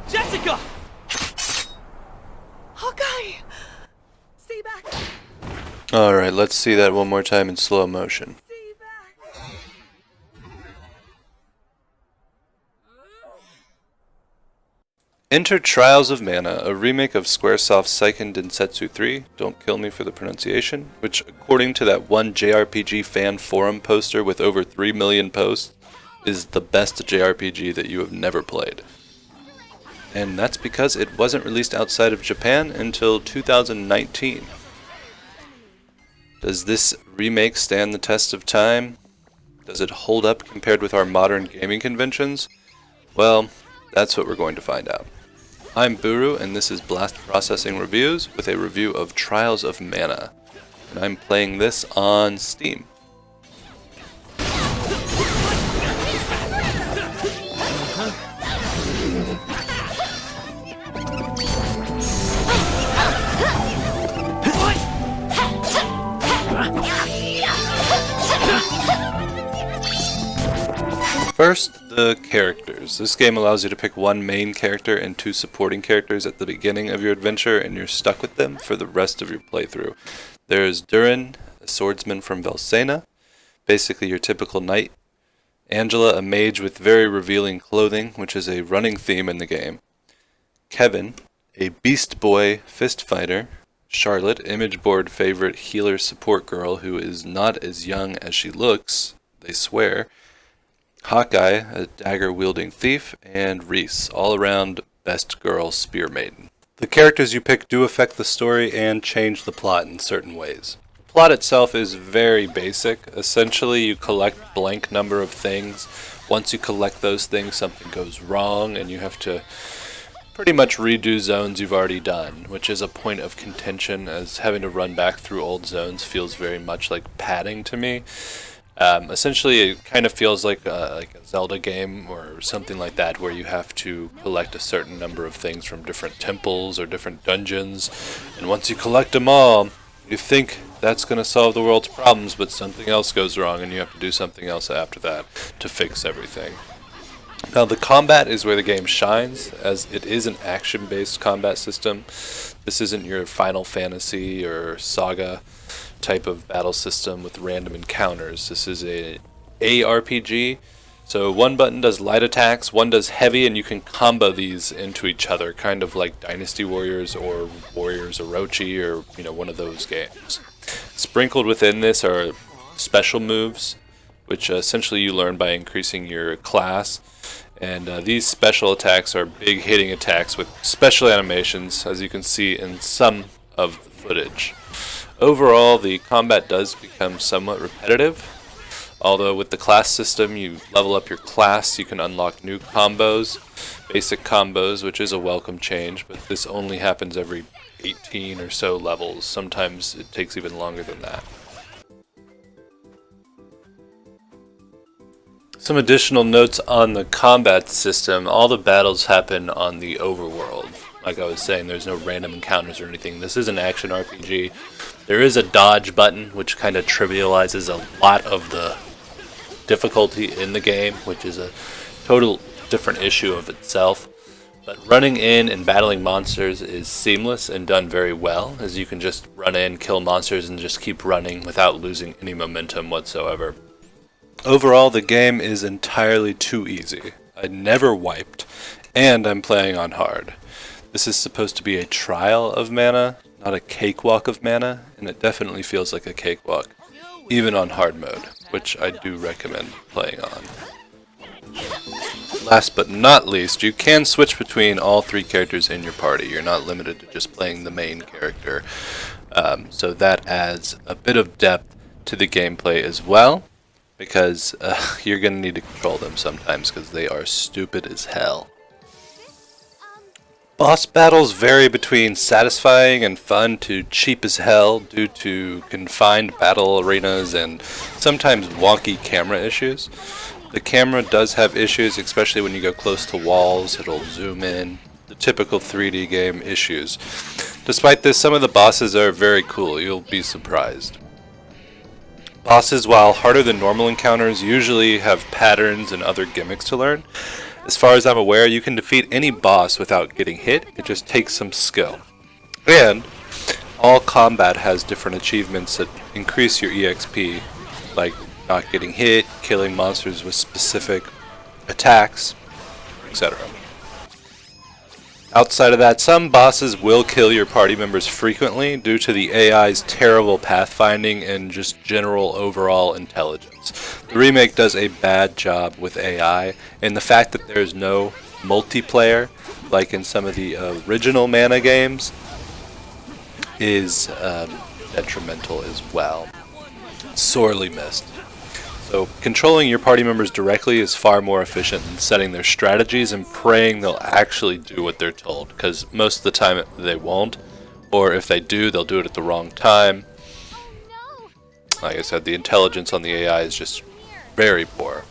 Jessica! Hawkeye! Stay back! Alright, let's see that one more time in slow motion. Stay back! Enter Trials of Mana, a remake of Squaresoft's Seiken Densetsu 3, don't kill me for the pronunciation, which according to that one JRPG fan forum poster with over 3 million posts, is the best JRPG that you have never played. And that's because it wasn't released outside of Japan until 2019. Does this remake stand the test of time? Does it hold up compared with our modern gaming conventions? Well, that's what we're going to find out. I'm Buru, and this is Blast Processing Reviews with a review of Trials of Mana. And I'm playing this on Steam. First, the characters. This game allows you to pick one main character and two supporting characters at the beginning of your adventure, and you're stuck with them for the rest of your playthrough. There's Durin, a swordsman from Velsena, basically your typical knight. Angela, a mage with very revealing clothing, which is a running theme in the game. Kevin, a beast boy fist fighter. Charlotte, image board favorite healer support girl who is not as young as she looks, they swear. Hawkeye, a dagger-wielding thief, and Reese, all-around best girl spear maiden. The characters you pick do affect the story and change the plot in certain ways. The plot itself is very basic. Essentially, you collect blank number of things. Once you collect those things, something goes wrong, and you have to pretty much redo zones you've already done, which is a point of contention, as having to run back through old zones feels very much like padding to me. Essentially, it kind of feels like a Zelda game or something like that, where you have to collect a certain number of things from different temples or different dungeons, and once you collect them all, you think that's going to solve the world's problems, but something else goes wrong, and you have to do something else after that to fix everything. Now, the combat is where the game shines, as it is an action-based combat system. This isn't your Final Fantasy or Saga type of battle system with random encounters. This is a ARPG, so one button does light attacks, one does heavy, and you can combo these into each other, kind of like Dynasty Warriors or Warriors Orochi, or one of those games. Sprinkled within this are special moves, which essentially you learn by increasing your class. And these special attacks are big hitting attacks with special animations, as you can see in some of the footage. Overall, the combat does become somewhat repetitive, although with the class system, you level up your class, you can unlock new combos, basic combos, which is a welcome change, but this only happens every 18 or so levels. Sometimes it takes even longer than that. Some additional notes on the combat system. All the battles happen on the overworld. Like I was saying, there's no random encounters or anything. This is an action RPG. There is a dodge button, which kind of trivializes a lot of the difficulty in the game, which is a total different issue of itself. But running in and battling monsters is seamless and done very well, as you can just run in, kill monsters, and just keep running without losing any momentum whatsoever. Overall, the game is entirely too easy. I never wiped, and I'm playing on hard. This is supposed to be a trial of mana, not a cakewalk of mana, and it definitely feels like a cakewalk, even on hard mode, which I do recommend playing on. Last but not least, you can switch between all three characters in your party. You're not limited to just playing the main character, so that adds a bit of depth to the gameplay as well, because you're going to need to control them sometimes because they are stupid as hell. Boss battles vary between satisfying and fun to cheap as hell due to confined battle arenas and sometimes wonky camera issues. The camera does have issues, especially when you go close to walls. It'll zoom in. The typical 3D game issues. Despite this, some of the bosses are very cool. You'll be surprised. Bosses, while harder than normal encounters, usually have patterns and other gimmicks to learn. As far as I'm aware, you can defeat any boss without getting hit. It just takes some skill. And all combat has different achievements that increase your EXP, like not getting hit, killing monsters with specific attacks, etc. Outside of that, some bosses will kill your party members frequently due to the AI's terrible pathfinding and just general overall intelligence. The remake does a bad job with AI, and the fact that there's no multiplayer, like in some of the original Mana games, is detrimental as well. Sorely missed. So controlling your party members directly is far more efficient than setting their strategies and praying they'll actually do what they're told, because most of the time they won't, or if they do, they'll do it at the wrong time. Like I said, the intelligence on the AI is just very poor.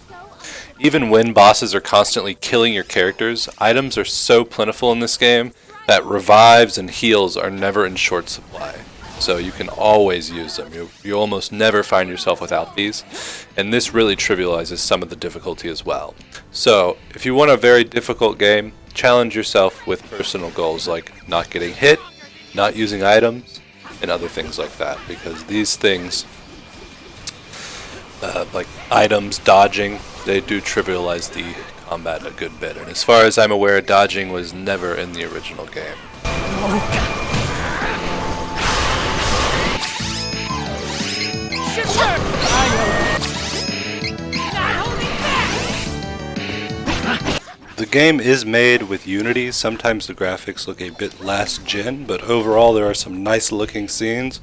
Even when bosses are constantly killing your characters, items are so plentiful in this game that revives and heals are never in short supply. So you can always use them. You almost never find yourself without these, and this really trivializes some of the difficulty as well. So if you want a very difficult game, challenge yourself with personal goals like not getting hit, not using items, and other things like that, because these things, like items, dodging, they do trivialize the combat a good bit. And as far as I'm aware, dodging was never in the original game. The game is made with Unity. Sometimes the graphics look a bit last gen, but overall there are some nice looking scenes,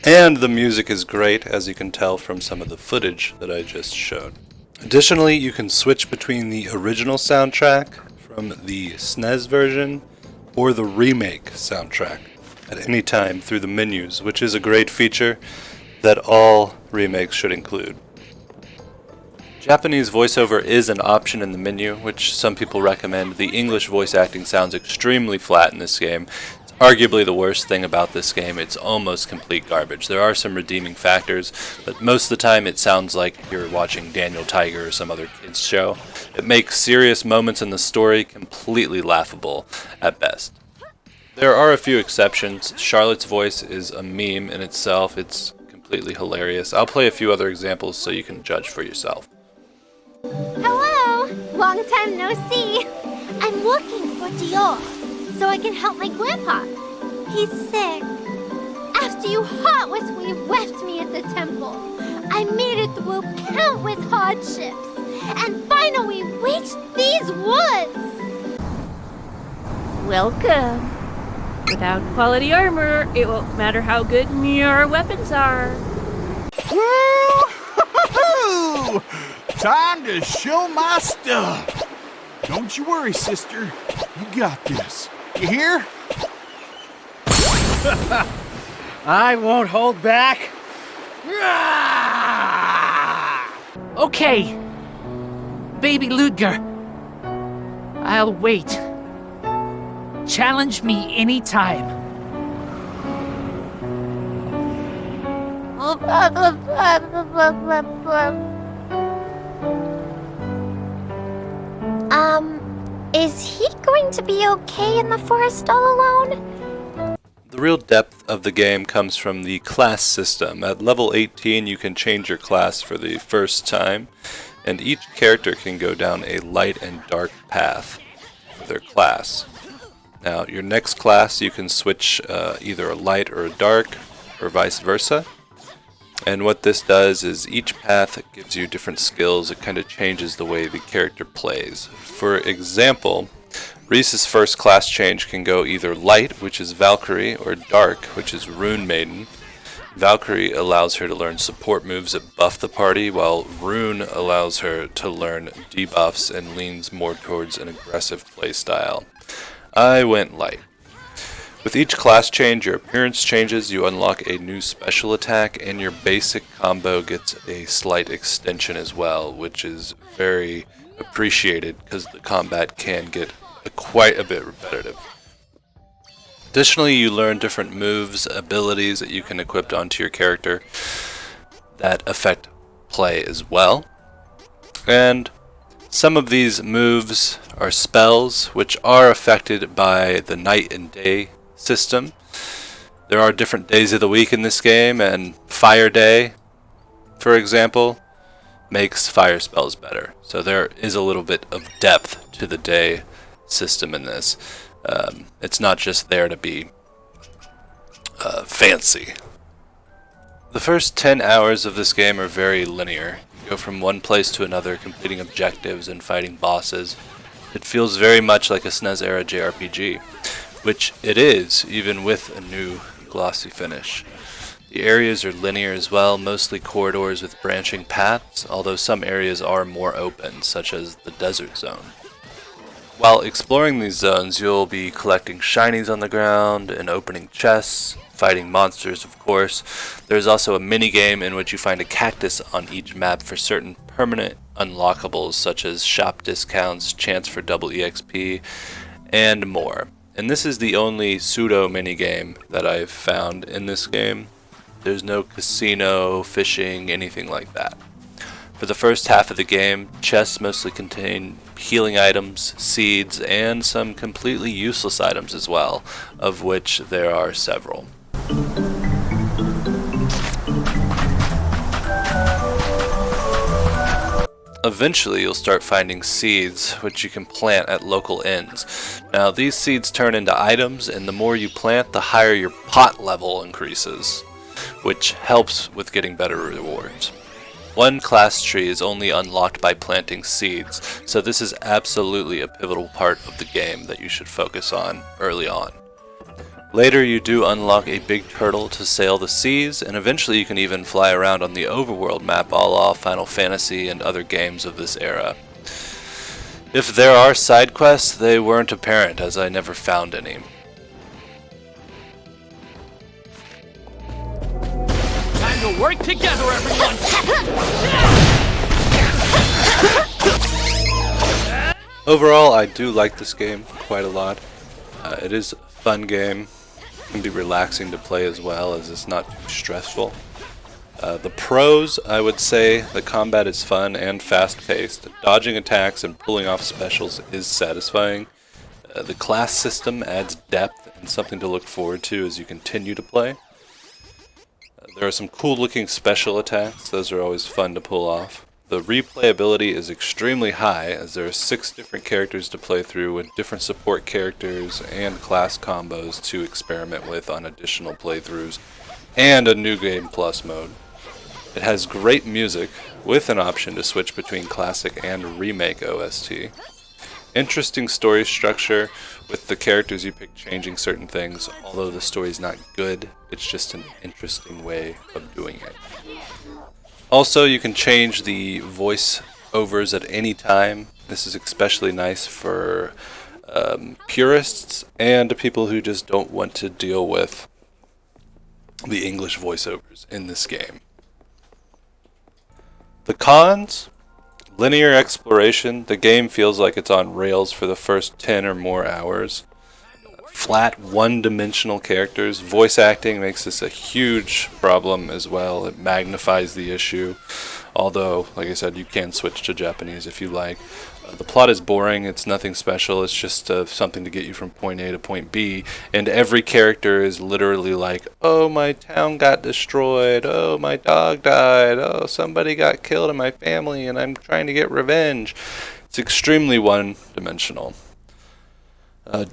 and the music is great, as you can tell from some of the footage that I just showed. Additionally, you can switch between the original soundtrack from the SNES version or the remake soundtrack at any time through the menus, which is a great feature that all remakes should include. Japanese voiceover is an option in the menu, which some people recommend. The English voice acting sounds extremely flat in this game. It's arguably the worst thing about this game. It's almost complete garbage. There are some redeeming factors, but most of the time it sounds like you're watching Daniel Tiger or some other kids show. It makes serious moments in the story completely laughable at best. There are a few exceptions. Charlotte's voice is a meme in itself. It's completely hilarious. I'll play a few other examples so you can judge for yourself. Hello! Long time no see. I'm looking for Dior so I can help my grandpa. He's sick. After you heartlessly left me at the temple, I made it through countless hardships and finally reached these woods. Welcome. Without quality armor, it won't matter how good your weapons are. Woo-hoo-hoo! Time to show my stuff. Don't you worry, sister. You got this. You hear? I won't hold back. Okay, baby Ludger. I'll wait. Challenge me anytime. Is he going to be okay in the forest all alone? The real depth of the game comes from the class system. At level 18 you can change your class for the first time, and each character can go down a light and dark path for their class. Now your next class you can switch either a light or a dark, or vice versa. And what this does is each path gives you different skills. It kind of changes the way the character plays. For example, Reese's first class change can go either light, which is Valkyrie, or dark, which is Rune Maiden. Valkyrie allows her to learn support moves that buff the party, while Rune allows her to learn debuffs and leans more towards an aggressive playstyle. I went light. With each class change, your appearance changes, you unlock a new special attack, and your basic combo gets a slight extension as well, which is very appreciated because the combat can get quite a bit repetitive. Additionally, you learn different moves, abilities that you can equip onto your character that affect play as well. And some of these moves are spells, which are affected by the night and day system. There are different days of the week in this game, and Fire Day, for example, makes fire spells better. So there is a little bit of depth to the day system in this. It's not just there to be fancy. The first 10 hours of this game are very linear. You go from one place to another, completing objectives and fighting bosses. It feels very much like a SNES era JRPG, which it is, even with a new glossy finish. The areas are linear as well, mostly corridors with branching paths, although some areas are more open, such as the desert zone. While exploring these zones, you'll be collecting shinies on the ground and opening chests, fighting monsters, of course. There's also a mini-game in which you find a cactus on each map for certain permanent unlockables, such as shop discounts, chance for double EXP, and more. And this is the only pseudo mini-game that I've found in this game. There's no casino, fishing, anything like that. For the first half of the game, chests mostly contain healing items, seeds, and some completely useless items as well, of which there are several. Eventually you'll start finding seeds, which you can plant at local inns. Now these seeds turn into items, and the more you plant, the higher your pot level increases, which helps with getting better rewards. One class tree is only unlocked by planting seeds, so this is absolutely a pivotal part of the game that you should focus on early on. Later you do unlock a big turtle to sail the seas, and eventually you can even fly around on the overworld map a la Final Fantasy and other games of this era. If there are side quests, they weren't apparent, as I never found any. Time to work together, everyone! Overall, I do like this game quite a lot. It is a fun game. It can be relaxing to play as well, as it's not too stressful. The pros, I would say, the combat is fun and fast-paced. Dodging attacks and pulling off specials is satisfying. The class system adds depth and something to look forward to as you continue to play. There are some cool-looking special attacks. Those are always fun to pull off. The replayability is extremely high, as there are 6 different characters to play through with different support characters and class combos to experiment with on additional playthroughs, and a New Game Plus mode. It has great music, with an option to switch between classic and remake OST. Interesting story structure, with the characters you pick changing certain things. Although the story's not good, it's just an interesting way of doing it. Also, you can change the voice overs at any time. This is especially nice for purists and people who just don't want to deal with the English voiceovers in this game. The cons? Linear exploration. The game feels like it's on rails for the first 10 or more hours. Flat, one-dimensional characters. Voice acting makes this a huge problem as well. It magnifies the issue. Although, like I said, you can switch to Japanese if you like. The plot is boring. It's nothing special. It's just something to get you from point A to point B. And every character is literally like, oh, my town got destroyed. Oh, my dog died. Oh, somebody got killed in my family and I'm trying to get revenge. It's extremely one-dimensional.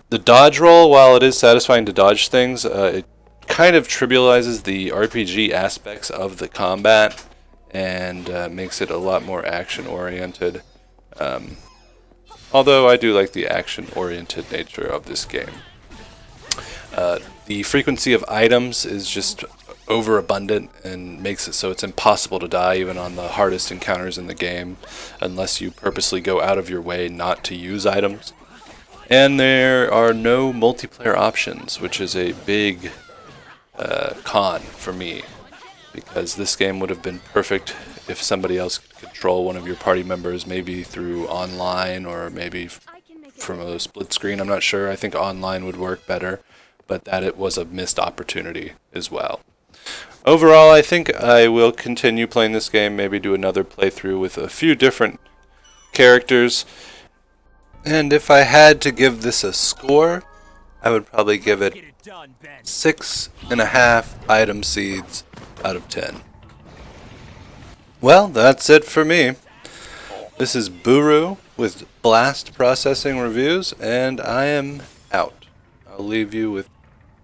The dodge roll, while it is satisfying to dodge things, it kind of trivializes the RPG aspects of the combat and makes it a lot more action-oriented. Although I do like the action-oriented nature of this game. The frequency of items is just overabundant and makes it so it's impossible to die even on the hardest encounters in the game unless you purposely go out of your way not to use items. And there are no multiplayer options, which is a big con for me, because this game would have been perfect if somebody else could control one of your party members, maybe through online or maybe from a split screen. I'm not sure. I think online would work better, but that it was a missed opportunity as well. Overall, I think I will continue playing this game, maybe do another playthrough with a few different characters. And if I had to give this a score, I would probably give it 6.5 item seeds out of 10. Well, that's it for me. This is Buru with Blast Processing Reviews, and I am out. I'll leave you with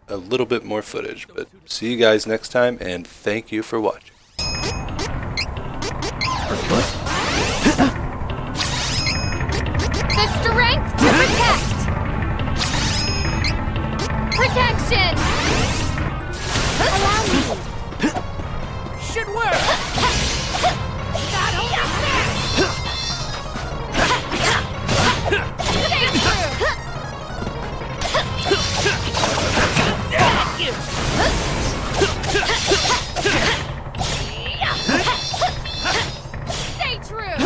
a little bit more footage, but see you guys next time, and thank you for watching. The strength to protect! Protection! Allow me! Should work. Not over there! Stay true! Stay true!